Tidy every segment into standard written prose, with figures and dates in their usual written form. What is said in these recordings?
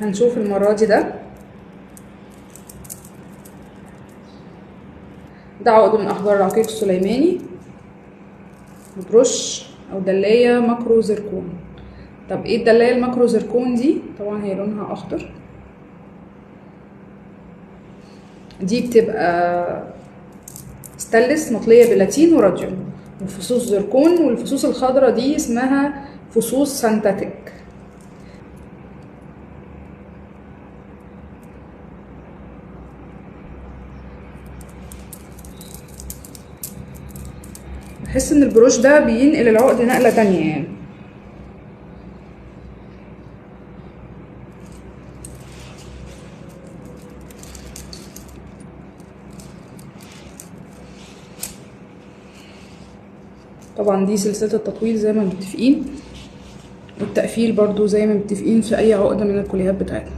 هنشوف المرة دي ده عقد من احجار العقيق السليماني وبرش او دلاية ماكرو زركون. طب ايه الدلاية الماكرو زركون دي؟ طبعا هي لونها اخضر. دي بتبقى ستانلس مطلية بلاتين وراديوم وفصوص زركون، والفصوص الخضراء دي اسمها فصوص سانتاتيك. بحس ان البروش ده بينقل العقد نقلة تانية يعني. طبعا دي سلسلة التطويل زي ما متفقين، والتقفيل برضو زي ما متفقين في اي عقدة من الكليات بتاعتنا.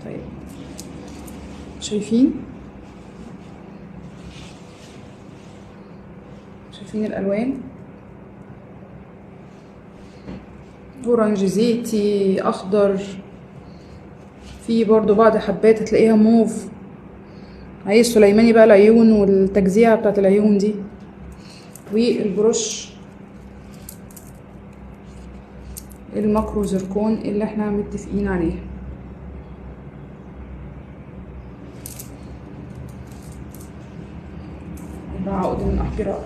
طيب شايفين الالوان، اورنج زيتي اخضر، في برضو بعض حبات هتلاقيها موف. عايز سليماني بقى العيون والتجزيعة بتاعت العيون دي. والبروش الماكرو زركون اللي احنا متفقين عليه. ده عقد من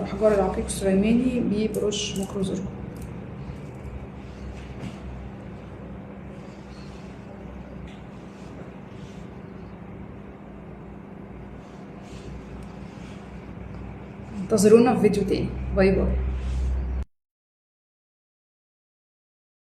احجار العقيق السليماني ببروش ماكرو زركون. انتظرونا في فيديو تاني. باي باي.